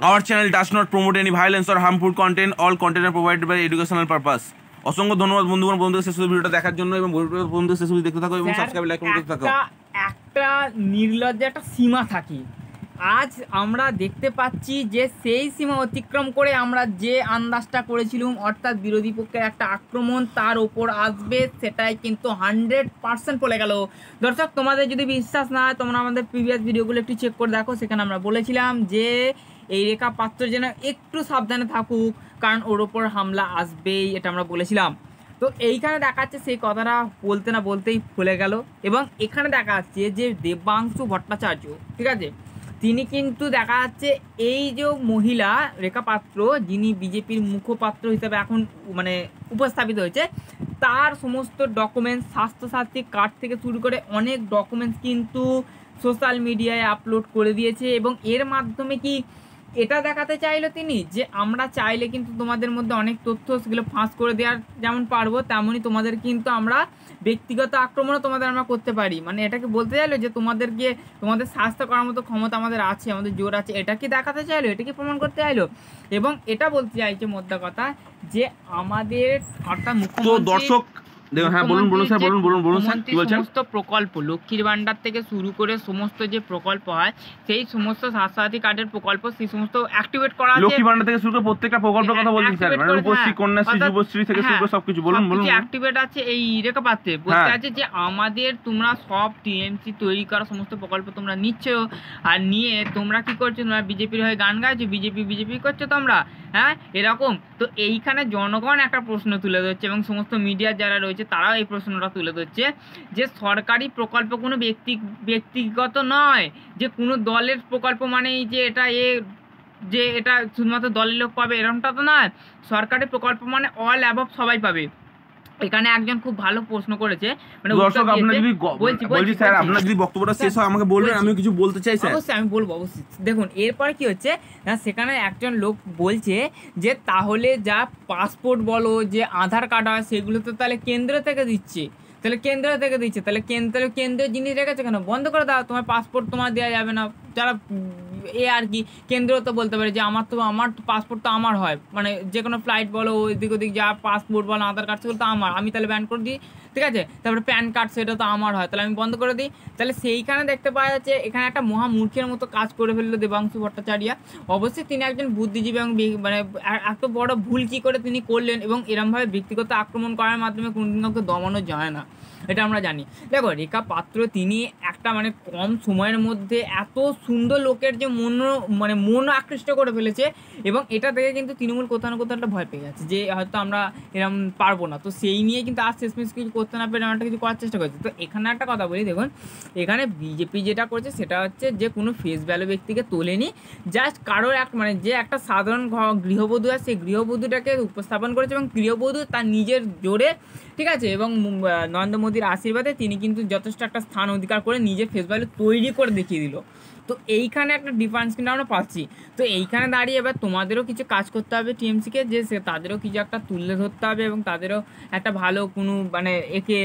Our channel does not promote any violence or harmful content. All content are provided by educational purpose. অসংখ্য ধন্যবাদ বন্ধুগণ, বন্ধুদের শেষ ভিডিওটা দেখার জন্য এবং বন্ধুদের শেষ দেখতে থাকো এবং সাবস্ক্রাইব লাইক করতে থাকো। একটা নির্লজ্জ একটা সীমা থাকে। আজ আমরা দেখতে পাচ্ছি যে সেই সীমা অতিক্রম করে আমরা যে আন্দাজটা করেছিলাম, অর্থাৎ বিরোধী পক্ষের একটা আক্রমণ তার ওপর আসবে, সেটাই কিন্তু 100% পড়ে গেল। দর্শক, তোমাদের যদি বিশ্বাস না হয় তোমরা আমাদের প্রিভিয়াস ভিডিওগুলো একটু চেক করে দেখো। সেখানে আমরা বলেছিলাম যে এই রেখা পাত্র যেন একটু সাবধানে থাকুক, কারণ ওর ওপর হামলা আসবেই, এটা আমরা বলেছিলাম। তো এইখানে দেখাচ্ছে সেই কথাটা বলতে না বলতেই ভুলে গেল। এবং এখানে দেখা যাচ্ছে যে দেবাংশু ভট্টাচার্য, ঠিক আছে, তিনি কিন্তু দেখা যাচ্ছে এই যে মহিলা রেখা পাত্র, যিনি বিজেপির মুখপাত্র হিসেবে এখন মানে উপস্থাপিত হয়েছে, তার সমস্ত ডকুমেন্টস, স্বাস্থ্যসাথী কার্ড থেকে শুরু করে অনেক ডকুমেন্টস কিন্তু সোশ্যাল মিডিয়ায় আপলোড করে দিয়েছে। এবং এর মাধ্যমে কি এটা দেখাতে চাইলো তিনি যে আমরা চাইলে কিন্তু তোমাদের মধ্যে অনেক তথ্য সেগুলো ফাঁস করে দেওয়ার যেমন পারবো, তেমনই তোমাদের কিন্তু আমরা ব্যক্তিগত আক্রমণও তোমাদের আমরা করতে পারি। মানে এটাকে বলতে চাইলো যে তোমাদেরকে তোমাদের শাস্তি করার মতো ক্ষমতা আমাদের আছে, আমাদের জোর আছে, এটা কি দেখাতে চাইলো, এটা কি প্রমাণ করতে চাইলো। এবং এটা বলতে চাইছে মোদ্দা কথা যে আমাদের অর্থাৎ মুখ্যমন্ত্রী, দর্শক হ্যাঁ বলুন স্যার, বলুন স্যার, কি বলছেন? সমস্ত প্রকল্প, লক্ষ্মীর ভান্ডার থেকে শুরু করে সমস্ত যে প্রকল্প হয়, সেই সমস্ত স্বাস্থ্যসাথী কার্ডের প্রকল্প, সেই সমস্ত অ্যাক্টিভেট করা আছে। লক্ষ্মীর ভান্ডার থেকে শুরু করে প্রত্যেকটা প্রকল্পের কথা বলছি স্যার, মানে রূপশ্রী, কন্যাশ্রী, যুবশ্রী থেকে শুরু করে সবকিছু বলুন অ্যাক্টিভেট আছে এই রেখা পাত্রে। বলতে আছে যে আমাদের তোমরা সব টিএমসি তৈরি করা সমস্ত প্রকল্প তোমরা নিচ্ছ, আর নিয়ে তোমরা কি করছো, তোমরা বিজেপির হয়ে গান গাইছো, বিজেপি করছো তোমরা, হ্যাঁ এরকম। তো এইখানে জনগণ একটা প্রশ্ন তুলে ধরছে এবং সমস্ত মিডিয়া যারা রয়েছে তারাও এই প্রশ্নটা তুলে ধরছে যে সরকারি প্রকল্প কোনো ব্যক্তিগত নয়, যে কোনো দলের প্রকল্প মানেই যে এটা শুধুমাত্র দলের লোক পাবে এরকমটা তো নয়। সরকারি প্রকল্প মানে অল অ্যাবভ সবাই পাবে। এখানে একজন খুব ভালো প্রশ্ন করেছে, মানে দর্শক আপনারা যদি বলছি স্যার, আপনারা যদি বক্তব্যটা শেষ হয় আমাকে বলবেন, আমি কিছু বলতে চাই স্যার। অবশ্যই আমি বলবো, অবশ্যই। দেখুন এরপরে কি হচ্ছে না, সেখানে একজন লোক বলছে যে তাহলে যা পাসপোর্ট বলো, যে আধার কার্ড হয়, সেগুলো তো তাহলে কেন্দ্র থেকে দিচ্ছে, তাহলে কেন্দ্রের জিনিস রেখেছে কেন, বন্ধ করে দাও, তোমার পাসপোর্ট তোমার দেওয়া যাবে না। যারা আর কি কেন্দ্র তো বলতে পারে যে আমার পাসপোর্ট তো আমার হয়, মানে যে কোনো ফ্লাইট বলো, ওদিক যা পাসপোর্ট বলো, আধার কার্ড, সেগুলো তো আমার, আমি তাহলে ব্যান করে দিই, ঠিক আছে। তারপরে প্যান কার্ড, সেটা তো আমার হয়, তাহলে আমি বন্ধ করে দিই। তাহলে সেইখানে দেখতে পাওয়া যাচ্ছে এখানে একটা মহামূর্খের মতো কাজ করে ফেললো দেবাংশু ভট্টাচার্য। অবশ্যই তিনি একজন বুদ্ধিজীবী এবং মানে এত বড় ভুল কী করে তিনি করলেন, এবং এরমভাবে ব্যক্তিগত আক্রমণ করার মাধ্যমে কোনোদিন কাউকে দমানো যায় না, এটা আমরা জানি। দেখো রেখা পাত্র তিনি একটা মানে কম সময়ের মধ্যে এত সুন্দর লোকের যে মন আকৃষ্ট করে ফেলেছে, এবং এটা দেখে কিন্তু তৃণমূল কোথাও না কোথাও একটা ভয় পেয়ে গেছে যে হয়তো আমরা এরকম পারবো না। তো সেই নিয়ে কিন্তু আর শেষমেশ কিছু করতে না পেরে একটা কিছু করার চেষ্টা করেছে। তো এখানে একটা কথা বলি, দেখুন এখানে বিজেপি যেটা করছে সেটা হচ্ছে যে কোনো ফেস ভ্যালু ব্যক্তিকে তোলেনি, জাস্ট কারোর মানে যে একটা সাধারণ গৃহবধূ আছে সেই গৃহবধূটাকে উপস্থাপন করেছে, এবং গৃহবধূ তার নিজের জোরে, ঠিক আছে, এবং নরেন্দ্র মোদীর আশীর্বাদে তিনি কিন্তু যথেষ্ট একটা স্থান অধিকার করে নিজের ফেস ভ্যালু তৈরি করে দেখিয়ে দিল। তো এইখানে একটা ডিফারেন্স কিন্তু আমরা পাচ্ছি। তো এইখানে দাঁড়িয়ে এবার তোমাদেরও কিছু কাজ করতে হবে টিএমসিকে, যে তাদেরও কিছু একটা তুলে ধরতে হবে, এবং তাদেরও একটা ভালো কোনো মানে একে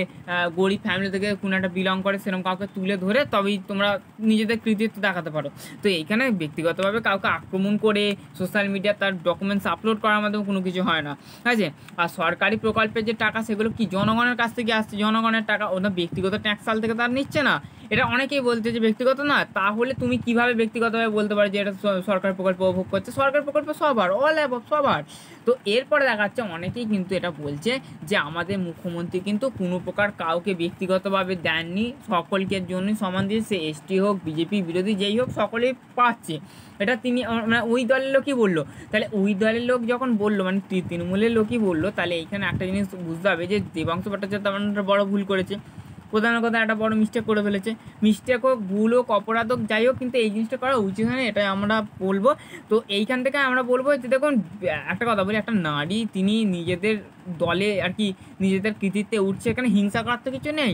গরিব ফ্যামিলি থেকে কোনো একটা বিলং করে সেরকম কাউকে তুলে ধরে তবেই তোমরা নিজেদের কৃতিত্ব দেখাতে পারো। তো এইখানে ব্যক্তিগতভাবে কাউকে আক্রমণ করে সোশ্যাল মিডিয়া তার ডকুমেন্টস আপলোড করার মাধ্যমে কোনো কিছু হয় না, ঠিক আছে। আর সরকারি প্রকল্পের যে টাকা সেগুলো কি জনগণের কাছ থেকে আসছে, জনগণের টাকা, ওদের ব্যক্তিগত ট্যাক্স সাল থেকে তার নিচ্ছে না। এটা অনেকেই বলছে যে ব্যক্তিগত না, তাহলে তুমি কিভাবে ব্যক্তিগতভাবে বলতে পারো যে এটা সরকার প্রকল্প উপভোগ করছে? সরকার প্রকল্প সবার, অল অ্যাবভ সবার। তো এরপরে দেখা যাচ্ছে অনেকেই কিন্তু এটা বলছে যে আমাদের মুখ্যমন্ত্রী কিন্তু কোনো প্রকার কাউকে ব্যক্তিগতভাবে দেননি, সকলকে জন্য সমান দিয়ে, সে এসটি হোক, বিজেপি বিরোধী যেই হোক, সকলেই পাচ্ছে। এটা তিনি মানে ওই দলের লোকই বললো। তাহলে ওই দলের লোক যখন বললো, মানে তৃণমূলের লোকই বললো, তাহলে এইখানে একটা জিনিস বুঝতে হবে যে দেবাংশু ভট্টাচার্য তেমন একটা বড় ভুল করেছে, প্রধান কথা একটা বড় মিস্টেক করে ফেলেছে। মিস্টেক হোক, ভুল হোক, অপরাধ হোক, যাই হোক, কিন্তু এই জিনিসটা করা উচিত হয় না, এটাই আমরা বলবো। তো এইখান থেকে আমরা বলবো যে দেখুন একটা কথা বলি, একটা নারী তিনি নিজেদের দলে আর কি নিজেদের কৃতিত্বে উঠছে, এখানে হিংসা করার তো কিছু নেই।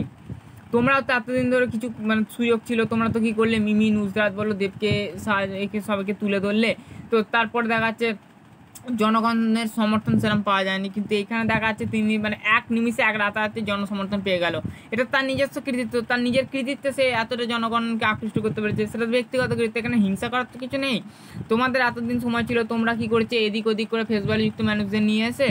তোমরাও তো এতদিন ধরে কিছু মানে সুযোগ ছিল, তোমরা তো কী করলে, মিমি নুসরাত বলো, দেবকে একে সবাইকে তুলে ধরলে। তো তারপর দেখা যাচ্ছে জনগণের সমর্থন সেরকম পাওয়া যায়নি, কিন্তু এখানে দেখা যাচ্ছে তিনি মানে এক নিমিষে এক রাতারাতি জনসমর্থন পেয়ে গেল। এটা তার নিজস্ব কৃতিত্ব, তার নিজের কৃতিত্বে সে এতটা জনগণকে আকৃষ্ট করতে পেরেছে, সেটা ব্যক্তিগত কৃতিত্ব। এখানে হিংসা করার তো কিছু নেই। তোমাদের এতদিন সময় ছিল, তোমরা কি করেছে এদিক ওদিক করে ফেস ভ্যালুযুক্ত মানুষদের নিয়ে এসে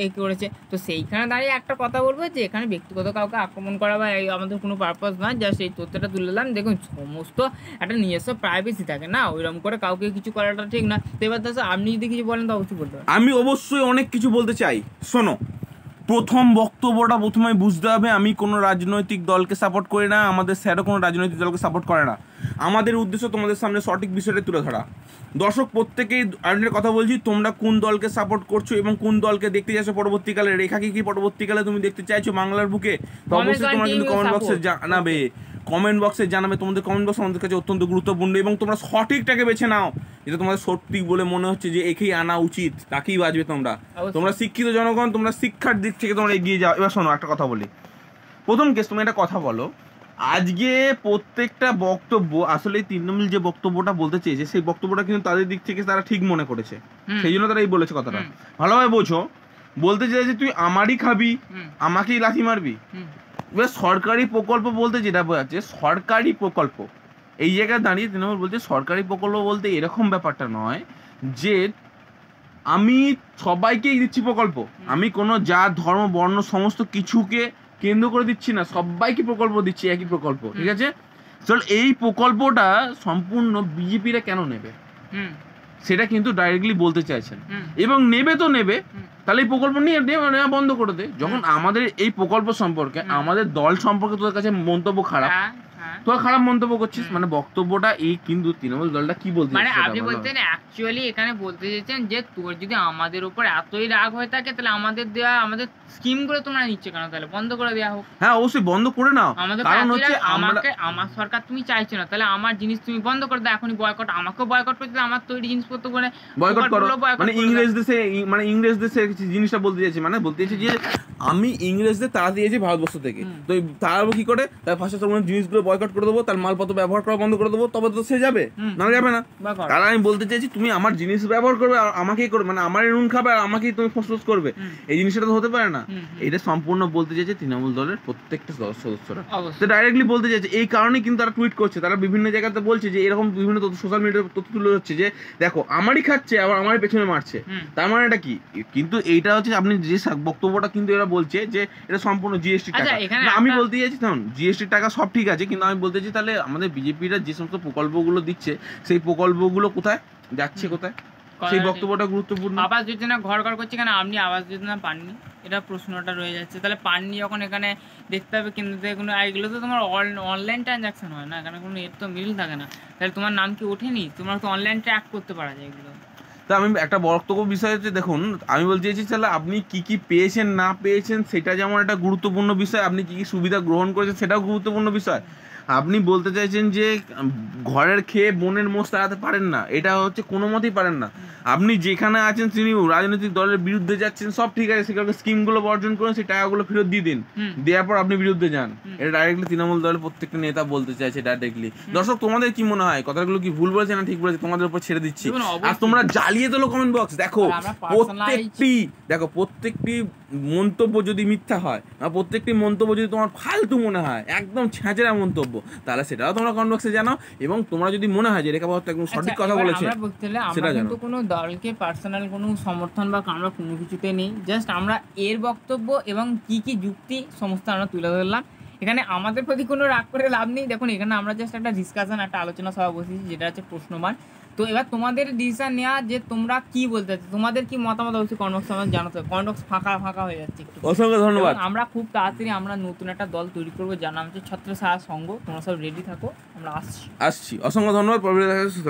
এ করেছে। তো সেইখানে দাঁড়িয়ে একটা কথা বলবো যে এখানে ব্যক্তিগত কাউকে আক্রমণ করা বা আমাদের কোনো পারপাস না, জাস্ট এই তথ্যটা তুলে দিলাম। দেখুন সমস্ত একটা নিজস্ব প্রাইভেসি থাকে না, ওইরকম করে কাউকে কিছু করাটা ঠিক না। তো এবার দাদা আপনি যদি কিছু বলেন তো অবশ্যই বলতে পারেন। আমি অবশ্যই অনেক কিছু বলতে চাই। শোনো, প্রথম বক্তব্যটা প্রথমে বুঝতে হবে, আমি কোনো রাজনৈতিক দলকে সাপোর্ট করি না, আমাদের স্যারও কোনো রাজনৈতিক দলকে সাপোর্ট করে না। আমাদের উদ্দেশ্য তোমাদের সামনে সঠিক বিষয়টা তুলে ধরা। দর্শক প্রত্যেকেই আরেকটা কথা বলছি, তোমরা কোন দলকে সাপোর্ট করছো এবং কোন দলকে দেখতে চাইছো পরবর্তীকালে, রেখাকে কি পরবর্তীকালে তুমি দেখতে চাইছো বাংলার বুকে, তো অবশ্যই তোমরা কিন্তু কমেন্ট বক্সে জানাবে। কমেন্ট বক্সে জানাবে, তোমাদের কমেন্ট বক্স আমাদের কাছে অত্যন্ত গুরুত্বপূর্ণ, এবং তোমরা সঠিকটাকে বেছে নাও, যেটা তোমাদের সঠিক বলে মনে হচ্ছে যে একেই আনা উচিত, তাকেই বাজবে। তোমরা শিক্ষিত জনগণ, তোমরা শিক্ষার দিক থেকে তোমরা এগিয়ে যাও। এবার শোনো একটা কথা বলি, প্রথম কেস তুমি একটা কথা বলো, আজকে প্রত্যেকটা বক্তব্য আসলে তৃণমূল যে বক্তব্যটা বলতে চেয়েছে সেই বক্তব্যটা কিন্তু তাদের দিক থেকে তারা ঠিক মনে করেছে, সেই জন্য তারা এই বলেছে কথাটা। ভালোভাবে বোঝো, বলতে চাইছে তুই আমারই খাবি, আমাকেই লাথি মারবি। এবার সরকারি প্রকল্প বলতে যেটা বোঝাচ্ছে সরকারি প্রকল্প, এই জায়গায় দাঁড়িয়ে তৃণমূল বলছে সরকারি প্রকল্প বলতে এরকম ব্যাপারটা নয় যে আমি সবাইকেই দিচ্ছি প্রকল্প, আমি কোনো জাত ধর্ম বর্ণ সমস্ত কিছুকে কেন্দ্র করে দিচ্ছি না, সবাইকে প্রকল্প দিচ্ছি, একই প্রকল্প, ঠিক আছে। চল এই প্রকল্পটা সম্পূর্ণ বিজেপিরা কেন নেবে সেটা কিন্তু ডাইরেক্টলি বলতে চাইছেন, এবং নেবে তো নেবে, তাহলে এই প্রকল্প নিয়ে নেওয়া বন্ধ করে দে। যখন আমাদের এই প্রকল্প সম্পর্কে আমাদের দল সম্পর্কে তোদের কাছে মন্তব্য খারাপ, তোরা খারাপ মন্তব্য করছিস, মানে বক্তব্যটা এই কিন্তু তৃণমূল দলটা কি বলতে মানে আপনি বলতেন অ্যাকচুয়ালি এখানে বলতে চাইছেন যে তোর যদি আমাদের উপর এতই রাগ হয়ে থাকে তাহলে আমাদের দেওয়া আমাদের স্কিম গুলো তোমরা নিচ্ছে কেন, তাহলে বন্ধ করে দেওয়া হোক। হ্যাঁ অবশ্যই বন্ধ করে নাও, কারণ হচ্ছে আমাকে আমার সরকার তুমি চাইছো না, তাহলে আমার জিনিস তুমি বন্ধ করে দাও এখনই, বয়কট আমাকেও বয়কট করতে দাও, আমার তৈরি জিনিসপত্র করে বয়কট করো। মানে ইংরেজ দেশে জিনিসটা বলতে চাইছি, মানে বলতে চাইছি যে আমি ইংরেজদের তাড়া দিয়েছি ভারতবর্ষ থেকে, তো তারা কি করে তার ভাষা জিনিসগুলো বয়কট করে দেবো, তার মালপত্র ব্যবহার করা বন্ধ করে দেবো, তবে তো সে যাবে, না যাবে না। তারা আমি বলতে চাইছি তুমি আমার জিনিস ব্যবহার করবে আর আমাকেই করবে, মানে আমার নুন খাবে আর আমাকেই তুমি ফসফস করবে, এই জিনিসটা তো হতে পারে না। এটা সম্পূর্ণ বলতে চাইছে তৃণমূল দলের প্রত্যেকটা সদস্যরা, তো ডাইরেক্টলি বলতে চাইছে। এই কারণেই কিন্তু তারা টুইট করছে, তারা বিভিন্ন জায়গাতে বলছে যে এরকম বিভিন্ন সোশ্যাল মিডিয়ার তথ্য তুলে হচ্ছে যে দেখো আমারই খাচ্ছে আবার আমারই পেছনে মারছে, তার মানে এটা কি? কিন্তু এইটা হচ্ছে আপনি যে বক্তব্যটা কিন্তু এরা বলছে যে এটা সম্পূর্ণ জিএসটি টাকা। আমি বলতে চাইছি তখন জিএসটি টাকা সব ঠিক আছে, কিন্তু আমি বলতে চাই তাহলে আমাদের বিজেপিরা যে সমস্ত প্রকল্পগুলো দিচ্ছে সেই প্রকল্পগুলো কোথায় যাচ্ছে, কোথায়, সেই বক্তব্যটা গুরুত্বপূর্ণ। আবাস যোজনা ঘর ঘর করছে কেন, আপনি আবাস যোজনা পাননি, এটা প্রশ্নটা রয়ে যাচ্ছে। তাহলে পাননি যখন এখানে দেখতে হবে কেন্দ্র থেকে কোনো, এগুলো তো তোমার অনলাইন ট্রানজাকশন হয় না, এখানে কোনো এর তো মিল থাকে না, তাহলে তোমার নাম কি ওঠেনি? তোমার তো অনলাইন ট্র্যাক করতে পারা যায় এগুলো। তা আমি একটা বক্তব্য বিষয় হচ্ছে দেখুন, আমি বলতে চাইছি তাহলে আপনি কি কি পেয়েছেন না পেয়েছেন সেটা যেমন একটা গুরুত্বপূর্ণ বিষয়, আপনি কি কি সুবিধা গ্রহণ করেছেন সেটাও গুরুত্বপূর্ণ বিষয়। আপনি বলতে চাইছেন যে ঘরের খেয়ে বোনের মোষ তাড়াতে পারেন না, এটা হচ্ছে কোনো মতেই পারেন না। আপনি যেখানে আছেন তিনি রাজনৈতিক দলের বিরুদ্ধে যাচ্ছেন, সব ঠিক আছে, সেগুলো স্কিমগুলো বর্জন করুন, সেই টাকাগুলো ফেরত দিয়ে দিন, দেওয়ার পর আপনি বিরুদ্ধে যান। এটা ডাইরেক্টলি তৃণমূল দলের প্রত্যেকটা নেতা বলতে চাইছে ডাইরেক্টলি। দর্শক তোমাদের কি মনে হয় কথাগুলো কি ভুল বলেছে না ঠিক বলেছে, তোমাদের উপর ছেড়ে দিচ্ছি। আর তোমরা জ্বালিয়ে তোলো কমেন্ট বক্স, দেখো প্রত্যেকটি মন্তব্য যদি মিথ্যা হয় বা প্রত্যেকটি মন্তব্য যদি তোমার ফালতু মনে হয়, একদম ছ্যাঁচড়া মন্তব্য, তাহলে সেটাও তোমরা কমেন্ট বক্সে জানাও। এবং তোমরা যদি মনে হয় যে রেখা বাবু একদম সঠিক কথা বলেছে, সেটা জানো। কোনো দলকে পার্সোনাল কোনো সমর্থন বা আমরা কোনো কিছুতে নেই, জাস্ট আমরা এর বক্তব্য এবং কি কি যুক্তি সমস্ত আমরা তুলে ধরলাম। এখানে আমাদের প্রতি কোনো রাগ করে লাভ নেই। দেখুন এখানে আমরা জাস্ট একটা ডিসকাশন, একটা আলোচনা সভা বসেছি, যেটা হচ্ছে প্রশ্নমান। তো এবার তোমাদের ডিসিশন নেওয়া যে তোমরা কি বলতে চাচ্ছ, তোমাদের কি মতামত অবশ্যই কমেন্ট বক্সে আমাদের জানাতে হবে। কমেন্ট বক্স ফাঁকা হয়ে যাচ্ছে একটু। অসংখ্য ধন্যবাদ। আমরা খুব তাড়াতাড়ি আমরা নতুন একটা দল তৈরি করবো, যার নাম হচ্ছে ছত্রছায়া সংঘ। তোমরা সব রেডি থাকো, আমরা আসছি। অসংখ্য ধন্যবাদ। পরবর্তী দেখা যাচ্ছে।